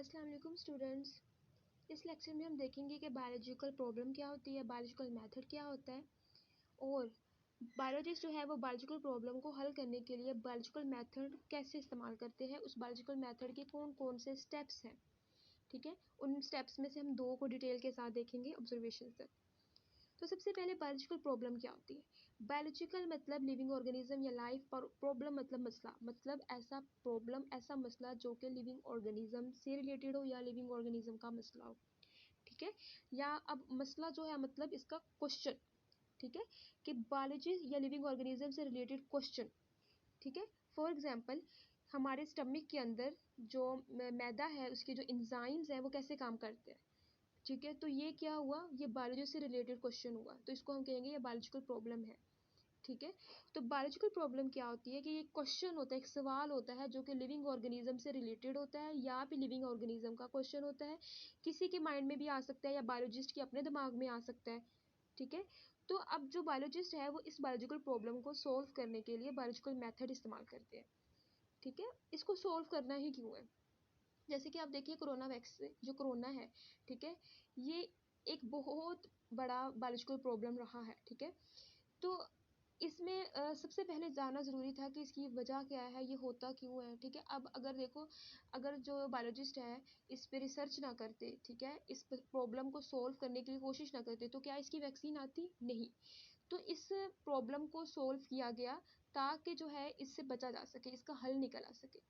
अस्सलाम वालेकुम स्टूडेंट्स। इस लेक्चर में हम देखेंगे कि बायोलॉजिकल प्रॉब्लम क्या होती है, बायोलॉजिकल मेथड क्या होता है और बायोलॉजिस्ट जो है वो बायोलॉजिकल प्रॉब्लम को हल करने के लिए बायोलॉजिकल मेथड कैसे इस्तेमाल करते हैं, उस बायोलॉजिकल मेथड के कौन कौन से स्टेप्स हैं। ठीक है, उन स्टेप्स में से हम दो को डिटेल के साथ देखेंगे ऑब्जर्वेशन तक। तो सबसे पहले बायोलॉजिकल प्रॉब्लम क्या होती है। बायोलॉजिकल मतलब लिविंग ऑर्गेनिज्म या लाइफ, पर प्रॉब्लम मतलब मसला, मतलब ऐसा प्रॉब्लम, ऐसा मसला जो कि लिविंग ऑर्गेनिज्म से रिलेटेड हो या लिविंग ऑर्गेनिज्म का मसला हो। ठीक है, या अब मसला जो है मतलब इसका क्वेश्चन। ठीक है, कि बायोलॉजी या लिविंग ऑर्गेनिज्म से रिलेटेड क्वेश्चन। ठीक है, फॉर एग्जांपल हमारे स्टमक के अंदर जो मैदा है उसके जो एंजाइम्स हैं वो कैसे काम करते हैं। ठीक है, तो ये क्या हुआ, ये बायोलॉजी से रिलेटेड क्वेश्चन हुआ, तो इसको हम कहेंगे ये बायोलॉजिकल प्रॉब्लम है। ठीक है, तो बायोलॉजिकल प्रॉब्लम क्या होती है कि ये क्वेश्चन होता है, एक सवाल होता है जो कि लिविंग ऑर्गेनिज्म से रिलेटेड होता है या फिर लिविंग ऑर्गेनिज्म का क्वेश्चन होता है। किसी के माइंड में भी आ सकता है या बायोलॉजिस्ट के अपने दिमाग में आ सकता है। ठीक है, तो अब जो बायोलॉजिस्ट है वो इस बायोलॉजिकल प्रॉब्लम को सोल्व करने के लिए बायोलॉजिकल मेथड इस्तेमाल करते हैं। ठीक है, इसको सोल्व करना ही क्यों है। जैसे कि आप देखिए कोरोना वैक्सीन, जो कोरोना है, ठीक है, ये एक बहुत बड़ा बायोलॉजिकल प्रॉब्लम रहा है। ठीक है, तो इसमें सबसे पहले जानना ज़रूरी था कि इसकी वजह क्या है, ये होता क्यों है। ठीक है, अब अगर देखो, अगर जो बायोलॉजिस्ट है इस पे रिसर्च ना करते, ठीक है, इस प्रॉब्लम को सोल्व करने की कोशिश ना करते, तो क्या इसकी वैक्सीन आती नहीं। तो इस प्रॉब्लम को सोल्व किया गया ताकि जो है इससे बचा जा सके, इसका हल निकल आ सके।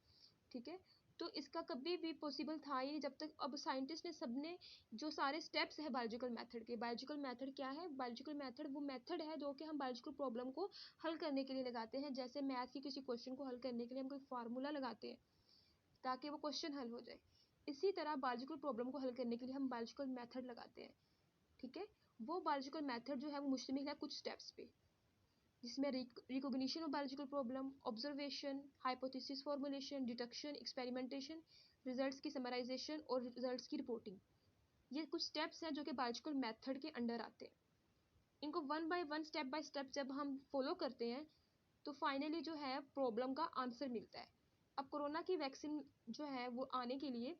ठीक है, तो इसका कभी भी पॉसिबल था ही नहीं जब तक, अब साइंटिस्ट ने सबने जो सारे स्टेप्स है बायोलॉजिकल मेथड के, बायोलॉजिकल मेथड क्या है, बायोलॉजिकल मेथड वो मेथड है जो कि हम बायोलॉजिकल प्रॉब्लम को हल करने के लिए लगाते हैं। जैसे मैथ की किसी क्वेश्चन को हल करने के लिए हम कोई फार्मूला लगाते हैं ताकि वो क्वेश्चन हल हो जाए, इसी तरह बायोलॉजिकल प्रॉब्लम को हल करने के लिए हम बायोलॉजिकल मेथड लगाते हैं। ठीक है, वो बायोलॉजिकल मेथड जो है वो मुश्तमिल है कुछ स्टेप्स पे, जिसमें recognition of biological problem, observation, hypothesis formulation, detection, experimentation, results की समराइजेशन और रिजल्ट्स की रिपोर्टिंग। ये कुछ स्टेप्स हैं जो कि बायोलॉजिकल मेथड के अंडर आते हैं। इनको वन बाय स्टेप जब हम फॉलो करते हैं तो फाइनली जो है प्रॉब्लम का आंसर मिलता है। अब कोरोना की वैक्सीन जो है वो आने के लिए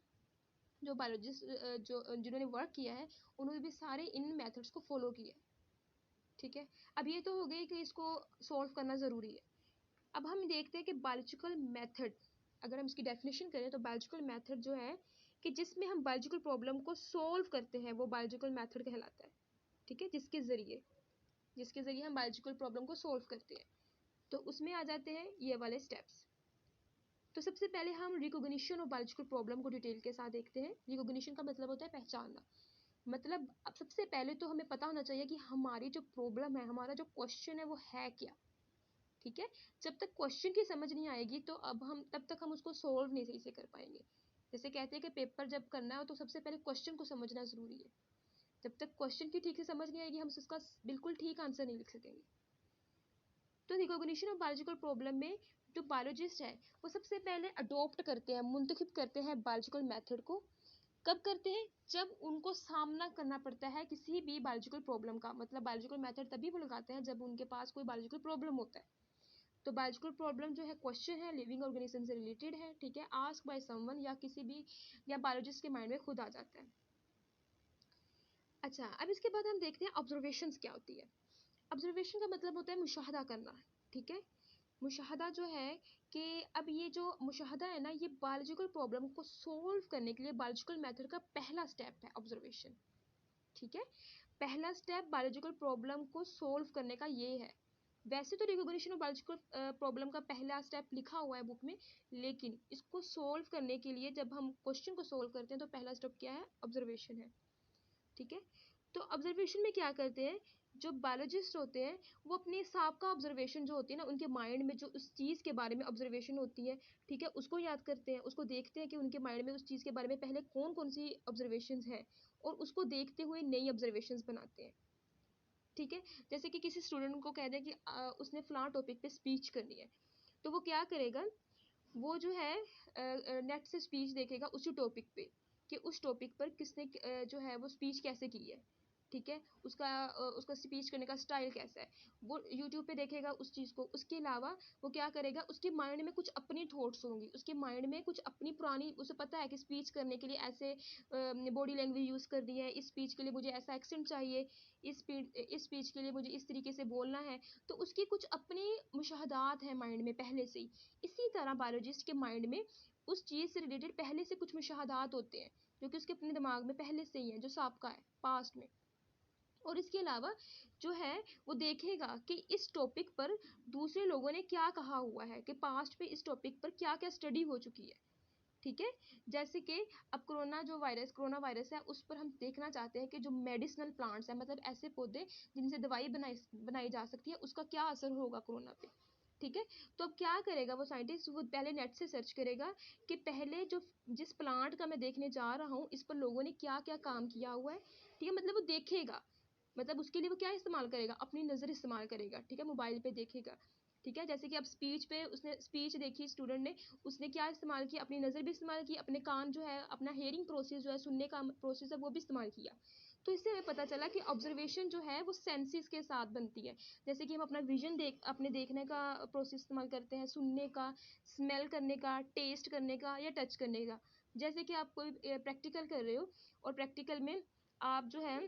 जो बायोलॉजिस्ट जो जिन्होंने वर्क किया है उन्होंने भी सारे इन मेथड्स को फॉलो किया है। ठीक है, अब ये तो हो गई कि इसको सॉल्व करना ज़रूरी है। अब हम देखते हैं कि बायोलॉजिकल मेथड, अगर हम इसकी डेफिनेशन करें तो बायोलॉजिकल मेथड जो है कि जिसमें हम बायोलॉजिकल प्रॉब्लम को सॉल्व करते हैं वो बायोलॉजिकल मेथड कहलाता है। ठीक है, जिसके ज़रिए हम बायोलॉजिकल प्रॉब्लम को सॉल्व करते हैं, तो उसमें आ जाते हैं ये वाले स्टेप्स। तो सबसे पहले हम रिकॉग्निशन ऑफ बायोलॉजिकल प्रॉब्लम को डिटेल के साथ देखते हैं। रिकॉग्निशन का मतलब होता है पहचानना। मतलब अब सबसे पहले तो हमें पता होना चाहिए कि हमारी जो प्रॉब्लम है, हमारा जो क्वेश्चन है वो है क्या। ठीक है, जब तक क्वेश्चन की समझ नहीं आएगी तो अब हम तब तक हम उसको सोल्व नहीं सही से कर पाएंगे। जैसे कहते हैं कि पेपर जब करना हो तो सबसे पहले क्वेश्चन को समझना ज़रूरी है। जब तक क्वेश्चन की ठीक से समझ नहीं आएगी हम उसका बिल्कुल ठीक आंसर नहीं लिख सकेंगे। तो रिकॉग्निशन ऑफ बायोलॉजिकल प्रॉब्लम में जो बायोलॉजिस्ट है वो सबसे पहले अडोप्ट करते हैं, मुंतखब करते हैं बायोलॉजिकल मेथड को। कब करते हैं, जब उनको सामना करना पड़ता है किसी भी बायोलॉजिकल प्रॉब्लम का। मतलब बायोलॉजिकल मेथड तभी वो लगाते हैं जब उनके पास कोई बायोलॉजिकल प्रॉब्लम होता है। तो बायोलॉजिकल प्रॉब्लम जो है क्वेश्चन है, लिविंग ऑर्गेनिज्म से रिलेटेड है। ठीक है, आस्क बाय समवन या किसी भी या बायोलॉजिस्ट के माइंड में खुद आ जाता है। अच्छा, अब इसके बाद हम देखते हैं ऑब्जर्वेशंस क्या होती है। ऑब्जर्वेशन का मतलब होता है मुशाहदा करना। ठीक है, मुशाहदा जो है कि अब ये जो मुशाहदा है ना, ये बायोलॉजिकल प्रॉब्लम को सोल्व करने के लिए बायोलॉजिकल मेथड का पहला स्टेप है ऑब्जर्वेशन। ठीक है, पहला स्टेप बायोलॉजिकल प्रॉब्लम को सोल्व करने का ये है। वैसे तो रिकॉग्निशन ऑफ बायोलॉजिकल प्रॉब्लम का पहला स्टेप लिखा हुआ है बुक में, लेकिन इसको सोल्व करने के लिए जब हम क्वेश्चन को सोल्व करते हैं तो पहला स्टेप क्या है, ऑब्जर्वेशन है। ठीक है, तो ऑब्जर्वेशन में क्या करते हैं, जो बायोलॉजिस्ट होते हैं वो अपने साबका ऑब्जर्वेशन जो होती है ना, उनके माइंड में जो उस चीज़ के बारे में ऑब्जर्वेशन होती है, ठीक है, उसको याद करते हैं, उसको देखते हैं कि उनके माइंड में उस चीज़ के बारे में पहले कौन कौन सी ऑब्जर्वेशंस हैं और उसको देखते हुए नई ऑब्जर्वेशंस बनाते हैं। ठीक है, जैसे कि किसी स्टूडेंट को कह दें कि उसने फ़लाँ टॉपिक पे स्पीच करनी है, तो वो क्या करेगा, वो जो है नेट से स्पीच देखेगा उसी टॉपिक पे कि उस टॉपिक पर किसने जो है वो स्पीच कैसे की है। ठीक है, उसका स्पीच करने का स्टाइल कैसा है, वो यूट्यूब पे देखेगा उस चीज़ को। उसके अलावा वो क्या करेगा, उसके माइंड में कुछ अपनी थॉट्स होंगी, उसके माइंड में कुछ अपनी पुरानी, उसे पता है कि स्पीच करने के लिए ऐसे बॉडी लैंग्वेज यूज़ करनी है, इस स्पीच के लिए मुझे ऐसा एक्सेंट चाहिए, इस स्पीच के लिए मुझे इस तरीके से बोलना है। तो उसकी कुछ अपनी मुशाहदात है माइंड में पहले से ही। इसी तरह बायोलॉजिस्ट के माइंड में उस चीज़ से रिलेटेड पहले से कुछ मुशाहदात होते हैं जो कि उसके अपने दिमाग में पहले से ही है, जो सबका है पास्ट में। और इसके अलावा जो है वो देखेगा कि इस टॉपिक पर दूसरे लोगों ने क्या कहा हुआ है, कि पास्ट में इस टॉपिक पर क्या क्या स्टडी हो चुकी है। ठीक है, जैसे कि अब कोरोना वायरस है, उस पर हम देखना चाहते हैं कि जो मेडिसिनल प्लांट्स है, मतलब ऐसे पौधे जिनसे दवाई बनाई जा सकती है, उसका क्या असर होगा कोरोना पे। ठीक है, तो अब क्या करेगा वो साइंटिस्ट, वो पहले नेट से सर्च करेगा कि पहले जो जिस प्लांट का मैं देखने जा रहा हूँ इस पर लोगों ने क्या क्या काम किया हुआ है। ठीक है, मतलब वो देखेगा, मतलब उसके लिए वो क्या इस्तेमाल करेगा, अपनी नज़र इस्तेमाल करेगा। ठीक है, मोबाइल पे देखेगा। ठीक है, जैसे कि अब स्पीच पे उसने स्पीच देखी स्टूडेंट ने, उसने क्या इस्तेमाल किया, अपनी नज़र भी इस्तेमाल की, अपने कान जो है, अपना हेयरिंग प्रोसेस जो है, सुनने का प्रोसेस है, वो भी इस्तेमाल किया। तो इससे हमें पता चला कि ऑब्जर्वेशन जो है वो सेंसेस के साथ बनती है। जैसे कि हम अपना विजन अपने देखने का प्रोसेस इस्तेमाल करते हैं, सुनने का, स्मेल करने का, टेस्ट करने का या टच करने का। जैसे कि आप कोई प्रैक्टिकल कर रहे हो और प्रैक्टिकल में आप जो है,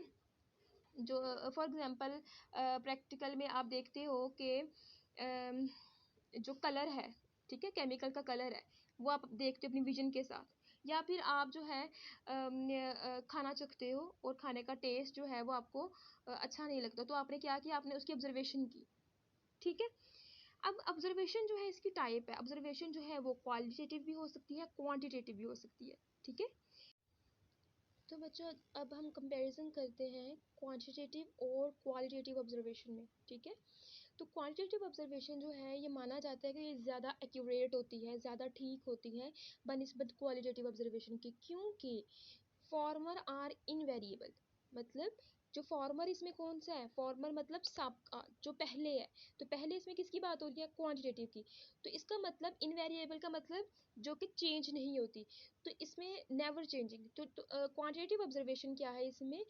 जो फॉर एग्जांपल प्रैक्टिकल में आप देखते हो कि जो कलर है, ठीक है, केमिकल का कलर है, वो आप देखते हो अपनी विजन के साथ। या फिर आप जो है खाना चखते हो और खाने का टेस्ट जो है वो आपको अच्छा नहीं लगता, तो आपने क्या किया, आपने उसकी ऑब्जर्वेशन की। ठीक है, अब ऑब्जर्वेशन जो है इसकी टाइप है, ऑब्जर्वेशन जो है वो क्वालिटेटिव भी हो सकती है, क्वांटिटेटिव भी हो सकती है। ठीक है, तो बच्चों अब हम कंपैरिजन करते हैं क्वांटिटेटिव और क्वालिटेटिव ऑब्जर्वेशन में। ठीक है, तो क्वांटिटेटिव ऑब्जर्वेशन जो है ये माना जाता है कि ये ज़्यादा एक्यूरेट होती है, ज़्यादा ठीक होती है बनिस्बत क्वालिटेटिव ऑब्जर्वेशन की, क्योंकि फॉर्मर आर इनवेरिएबल। मतलब जो फॉर्मर इसमें कौन सा है, फॉर्मर मतलब सबका जो पहले है, तो पहले इसमें किसकी बात हो रही है, क्वांटिटेटिव की। तो इसका मतलब इनवेरिएबल का मतलब जो कि चेंज नहीं होती, तो इसमें नेवर चेंजिंग। तो क्वांटिटेटिव ऑब्जर्वेशन क्या है, इसमें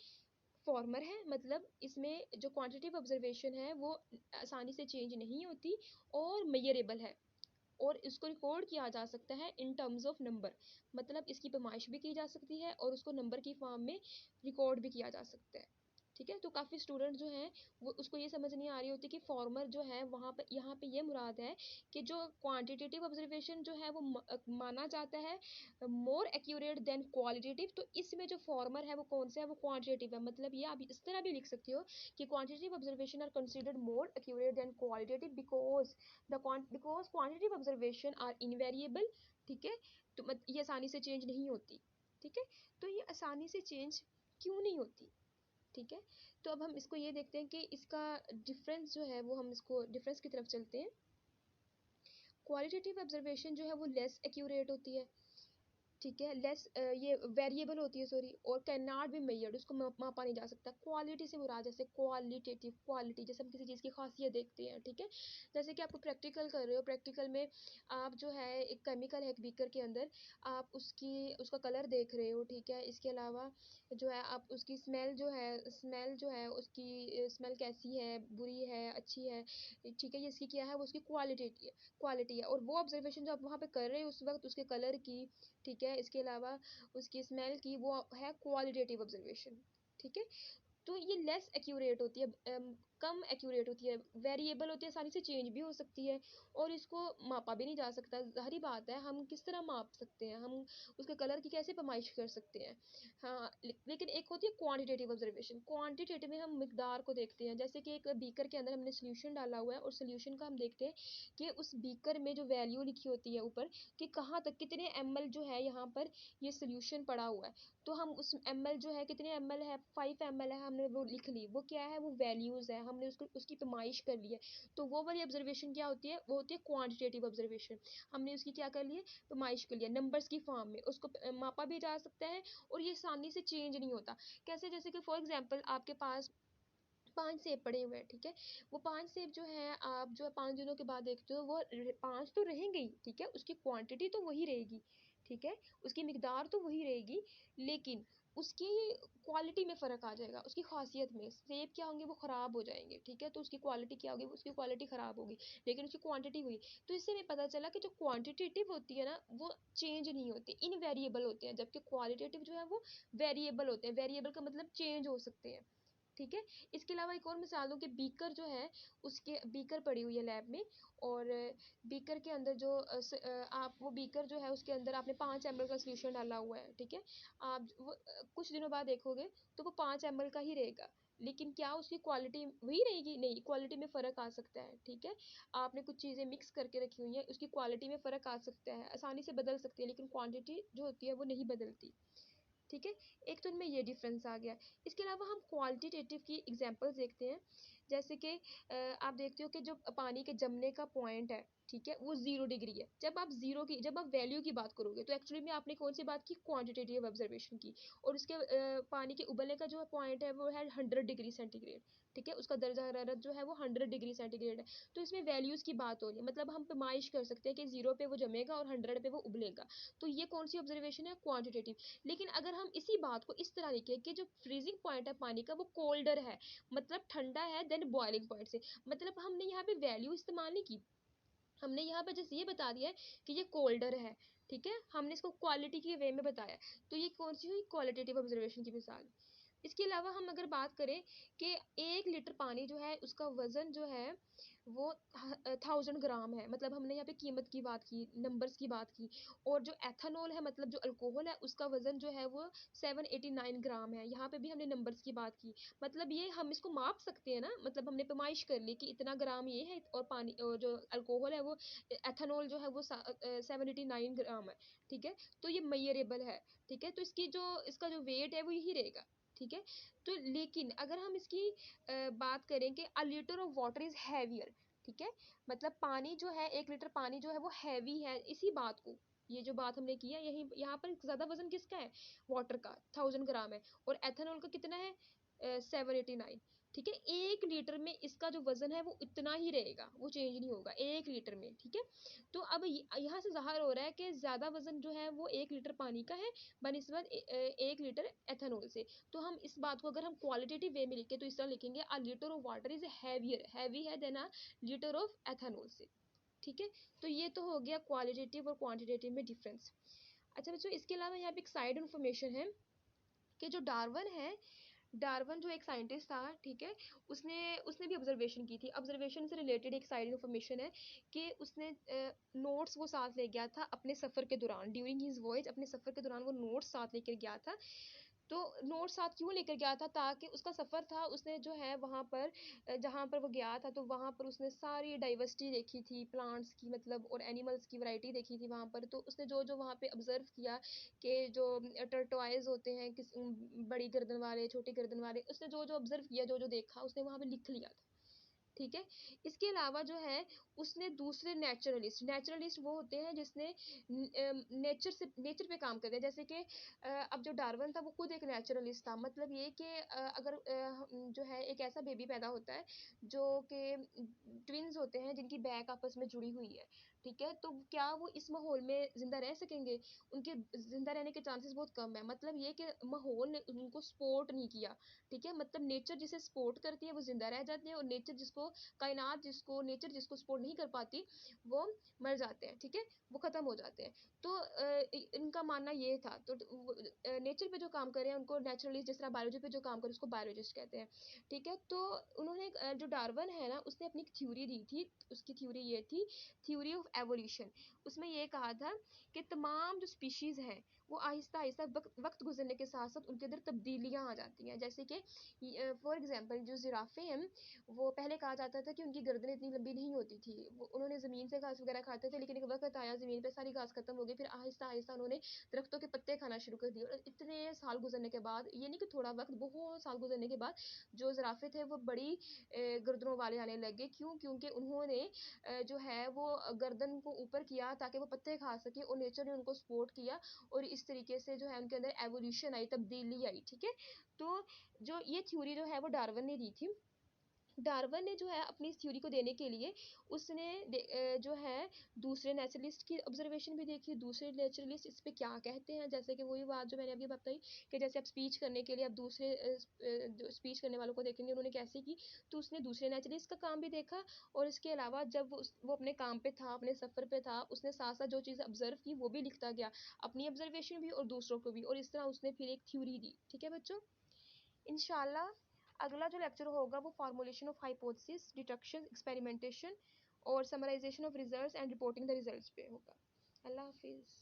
फॉर्मर है, मतलब इसमें जो क्वांटिटेटिव ऑब्जर्वेशन है वो आसानी से चेंज नहीं होती और मेजरेबल है, और इसको रिकॉर्ड किया जा सकता है इन टर्म्स ऑफ नंबर। मतलब इसकी पैमाइश भी की जा सकती है और उसको नंबर की फॉर्म में रिकॉर्ड भी किया जा सकता है। ठीक है, तो काफ़ी स्टूडेंट जो हैं वो उसको ये समझ नहीं आ रही होती कि फॉर्मर जो है वहाँ पर, यहाँ पे ये मुराद है कि जो क्वांटिटेटिव ऑब्जर्वेशन जो है वो माना जाता है मोर एक्यूरेट देन क्वालिटेटिव। तो इसमें जो फॉर्मर है वो कौन सा है, वो क्वांटिटेटिव है। मतलब ये आप इस तरह भी लिख सकती हो कि quantitative observation are considered more accurate than qualitative because because quantitative observation are invariable. ठीक है, तो ये आसानी से चेंज नहीं होती। ठीक है, तो ये आसानी से चेंज क्यों नहीं होती। ठीक है, तो अब हम इसको ये देखते हैं कि इसका डिफरेंस जो है वो, हम इसको डिफरेंस की तरफ चलते हैं। क्वालिटेटिव ऑब्जर्वेशन जो है वो लेस एक्यूरेट होती है। ठीक है, लेस ये वेरिएबल होती है, सॉरी, और कैन नॉट बी मेजर्ड, उसको मापा नहीं जा सकता। क्वालिटी से मुराद जैसे क्वालिटेटिव, क्वालिटी जैसे हम किसी चीज़ की खासियत देखते हैं। ठीक है, जैसे कि आपको प्रैक्टिकल कर रहे हो, प्रैक्टिकल में आप जो है एक केमिकल है एक बीकर के अंदर, आप उसका कलर देख रहे हो। ठीक है, इसके अलावा जो है आप उसकी स्मेल जो है उसकी स्मेल कैसी है, बुरी है, अच्छी है। ठीक है, ये इसकी क्या है, वो उसकी क्वालिटी है। और वो ऑब्जर्वेशन जो आप वहाँ पे कर रहे हो उस वक्त, उसके कलर की, ठीक है, इसके अलावा उसकी स्मेल की, वो है क्वालिटेटिव ऑब्जर्वेशन। ठीक है, तो ये लेस एक्यूरेट होती है, कम एक्यूरेट होती है, वेरिएबल होती है, आसानी से चेंज भी हो सकती है और इसको मापा भी नहीं जा सकता। ज़ाहिर बात है, हम किस तरह माप सकते हैं, हम उसके कलर की कैसे पैमाइश कर सकते हैं। हाँ, लेकिन एक होती है क्वांटिटेटिव ऑब्जर्वेशन। क्वांटिटेटिव में हम मिकदार को देखते हैं, जैसे कि एक बीकर के अंदर हमने सोल्यूशन डाला हुआ है और सोल्यूशन का हम देखते हैं कि उस बीकर में जो वैल्यू लिखी होती है ऊपर, कि कहाँ तक कितने ml जो है यहाँ पर ये सोल्यूशन पड़ा हुआ है, तो हम उस ml जो है, कितने ml है, 5 ml है, हमने वो लिख ली, वो क्या है, वो वैल्यूज़ है, हमने उसकी पैमाइश कर ली है। तो वो वाली ऑब्जर्वेशन क्या होती है, वो होती है क्वांटिटेटिव ऑब्जर्वेशन। हमने उसकी क्या कर ली है, पैमाइश कर लिया, नंबर्स की फॉर्म में उसको मापा भी जा सकता है और ये आसानी से चेंज नहीं होता। कैसे, जैसे कि फॉर एग्जाम्पल आपके पास 5 सेब पड़े हुए हैं। ठीक है, वो 5 सेब जो है आप जो 5 दिनों के बाद देखते हो वो 5 तो रहेंगे ही। ठीक है, उसकी क्वांटिटी तो वही रहेगी। ठीक है, उसकी मिकदार तो वही रहेगी, लेकिन उसकी क्वालिटी में फ़र्क आ जाएगा, उसकी खासियत में। सेब क्या होंगे, वो ख़राब हो जाएंगे, ठीक है, तो उसकी क्वालिटी क्या होगी, उसकी क्वालिटी ख़राब होगी, लेकिन उसकी क्वांटिटी हुई। तो इससे हमें पता चला कि जो क्वांटिटेटिव होती है ना, वो चेंज नहीं होती, इनवेरिएबल होते हैं, जबकि क्वालिटेटिव जो है वो वेरिएबल होते हैं। वेरिएबल का मतलब चेंज हो सकते हैं, ठीक है। इसके अलावा एक और मिसाल दूँ कि बीकर जो है, उसके बीकर पड़ी हुई है लैब में, और बीकर के अंदर जो आप वो बीकर जो है उसके अंदर आपने 5 ml का सोल्यूशन डाला हुआ है, ठीक है। आप वो कुछ दिनों बाद देखोगे तो वो 5 ml का ही रहेगा, लेकिन क्या उसकी क्वालिटी वही रहेगी? नहीं, क्वालिटी में फ़र्क आ सकता है, ठीक है। आपने कुछ चीज़ें मिक्स करके रखी हुई हैं, उसकी क्वालिटी में फ़र्क आ सकता है, आसानी से बदल सकती है, लेकिन क्वांटिटी जो होती है वो नहीं बदलती, ठीक है। एक तो इनमें ये डिफरेंस आ गया। इसके अलावा हम क्वालिटेटिव की एग्जांपल्स देखते हैं, जैसे कि आप देखते हो कि जो पानी के जमने का पॉइंट है, ठीक है, वो 0 डिग्री है। जब आप वैल्यू की बात करोगे तो एक्चुअली में आपने कौन सी बात की, क्वांटिटेटिव ऑब्जर्वेशन की, और उसके पानी के उबलने का जो पॉइंट है वो है 100 डिग्री सेंटीग्रेड, ठीक है, उसका दर्जा हरारत जो है वो 100 डिग्री सेंटीग्रेड है। तो इसमें वैल्यूज़ की बात हो रही है, मतलब हम पैमाइश कर सकते हैं कि 0 पे वो जमेगा और 100 पे वो उबलेगा। तो ये कौन सी ऑब्जर्वेशन है, क्वांटिटेटिव। लेकिन अगर हम इसी बात को इस तरह लिखें कि जो फ्रीजिंग पॉइंट है पानी का वो कोल्डर है, मतलब ठंडा है देन बॉइलिंग पॉइंट से, मतलब हमने यहाँ पे वैल्यू इस्तेमाल नहीं की, हमने यहाँ पे जैसे ये बता दिया है कि ये कोल्डर है, ठीक है, हमने इसको क्वालिटी के वे में बताया। तो ये कौन सी हुई, क्वालिटेटिव ऑब्जर्वेशन की मिसाल। इसके अलावा हम अगर बात करें कि 1 लीटर पानी जो है उसका वज़न जो है वो 1000 ग्राम है, मतलब हमने यहाँ पे कीमत की बात की, नंबर्स की बात की। और जो एथेनॉल है, मतलब जो अल्कोहल है, उसका वज़न जो है वो 789 ग्राम है, यहाँ पे भी हमने नंबर्स की बात की। मतलब ये हम इसको माप सकते हैं ना, मतलब हमने पैमाइश कर ली कि इतना ग्राम ये है, और पानी और जो अल्कोहल है वो एथेनॉल जो है वो 789 ग्राम है, ठीक है। तो ये मेजरेबल है, ठीक है, तो इसका जो वेट है वो यही रहेगा, ठीक है। तो लेकिन अगर हम इसकी बात करें कि अ litre of water is heavier, ठीक है, मतलब पानी जो है, 1 लीटर पानी जो है वो हैवी है, इसी बात को, ये जो बात हमने की है, यही यहाँ पर ज़्यादा वजन किसका है, वाटर का 1000 ग्राम है, और एथेनॉल का कितना है, 789, ठीक है। 1 लीटर में इसका जो वजन है वो इतना ही रहेगा, वो चेंज नहीं होगा 1 लीटर में, ठीक है। तो अब यहाँ से ज़ाहिर हो रहा है कि ज़्यादा वजन जो है वो 1 लीटर पानी का है बनिस्बत 1 लीटर एथेनॉल से। तो हम इस बात को अगर हम क्वालिटेटिव वे में लिखें तो इस तरह लिखेंगे, a litre of water is heavier, heavy है than a litre of ethanol से, ठीक है। तो ये तो हो गया क्वालिटेटिव और क्वांटिटेटिव में डिफरेंस। अच्छा बच्चों, इसके अलावा यहाँ पे एक साइड इन्फॉर्मेशन है कि जो डार्विन है, डार्विन जो एक साइंटिस्ट था, ठीक है, उसने उसने भी ऑब्जर्वेशन की थी। ऑब्जर्वेशन से रिलेटेड एक साइड इन्फॉर्मेशन है कि उसने नोट्स वो साथ ले गया था अपने सफ़र के दौरान, ड्यूरिंग हिज वॉयज, अपने सफ़र के दौरान वो नोट्स साथ लेकर गया था। तो नोट साथ क्यों लेकर गया था, ताकि उसका सफ़र था, उसने जो है वहाँ पर जहाँ पर वो गया था तो वहाँ पर उसने सारी डाइवर्सिटी देखी थी, प्लांट्स की मतलब, और एनिमल्स की वैरायटी देखी थी वहाँ पर। तो उसने जो जो वहाँ पे ऑब्जर्व किया कि जो टर्टोइज होते हैं, बड़ी गर्दन वाले, छोटी गर्दन वाले, उसने जो जो ऑब्जर्व किया, जो जो देखा, उसने वहाँ पे लिख लिया था, ठीक है। इसके अलावा जो है उसने दूसरे नेचुरलिस्ट, नेचुरलिस्ट वो होते हैं जिसने नेचर पे काम करते हैं, जैसे कि अब जो डार्विन था वो खुद एक नेचुरलिस्ट था, मतलब ये कि अगर जो है एक ऐसा बेबी पैदा होता है जो कि ट्विन्स होते हैं जिनकी बैक आपस में जुड़ी हुई है, ठीक है, तो क्या वो इस माहौल में ज़िंदा रह सकेंगे, उनके ज़िंदा रहने के चांसेस बहुत कम है। मतलब ये कि माहौल ने उनको सपोर्ट नहीं किया, ठीक है, मतलब नेचर जिसे सपोर्ट करती है वो ज़िंदा रह जाते हैं, और नेचर जिसको सपोर्ट नहीं कर पाती वो मर जाते हैं, ठीक है, वो ख़त्म हो जाते हैं। तो इनका मानना ये था, तो नेचर पे जो काम कर रहे हैं उनको नेचुरलिस्ट, जिस तरह बायोलॉजी पे जो काम कर रहे हैं उसको बायोलॉजिस्ट कहते हैं, ठीक है। तो उन्होंने जो डार्विन है ना, उसने अपनी एक थ्योरी दी थी, उसकी थ्योरी ये थी, थ्योरी ऑफ एवोल्यूशन। उसमें ये कहा था कि तमाम जो स्पीशीज़ हैं वो आहिस्ता आहिस्ता वक्त गुजरने के साथ साथ उनके अंदर तब्दीलियाँ आ जाती हैं। जैसे कि फॉर एग्जांपल जो जिराफे हैं, वो पहले कहा जाता था कि उनकी गर्दन इतनी लंबी नहीं होती थी, उन्होंने ज़मीन से घास वगैरह खाते थे, लेकिन एक वक्त आया ज़मीन पे सारी घास खत्म हो गई, फिर आहिस्ता आहिस्ता उन्होंने दरख्तों के पत्ते खाना शुरू कर दिए, और इतने साल गुजरने के बाद, ये नहीं कि थोड़ा वक्त, बहुत साल गुजरने के बाद जो जिराफे थे वो बड़ी गर्दनों वाले आने लग गए। क्यों? क्योंकि उन्होंने जो है वो गर्दन को ऊपर किया ताकि वो पत्ते खा सके, और नेचर ने उनको सपोर्ट किया, और इस तरीके से जो है उनके अंदर एवोल्यूशन आई, तब्दीली आई, ठीक है। तो जो ये थ्योरी जो है वो डार्विन ने दी थी, डार्विन ने जो है अपनी इस थ्योरी को देने के लिए उसने जो है दूसरे नेचुरलिस्ट की ऑब्जर्वेशन भी देखी, दूसरे नेचुरलिस्ट इस पे क्या कहते हैं, जैसे कि वही बात जो मैंने अभी बताई कि जैसे आप स्पीच करने के लिए आप दूसरे स्पीच करने वालों को देखेंगे उन्होंने कैसे की, तो उसने दूसरे नेचुरलिस्ट का काम भी देखा। और इसके अलावा जब वो अपने काम पे था, अपने सफ़र पे था, उसने साथ साथ जो चीज़ ऑब्जर्व की वो भी लिखता गया, अपनी ऑब्जर्वेशन भी और दूसरों को भी, और इस तरह उसने फिर एक थ्योरी दी। ठीक है बच्चों, इंशाल्लाह अगला जो लेक्चर होगा वो formulation of hypothesis, deduction, experimentation और summarization of results and reporting the results पे होगा। अल्लाह हाफिज़।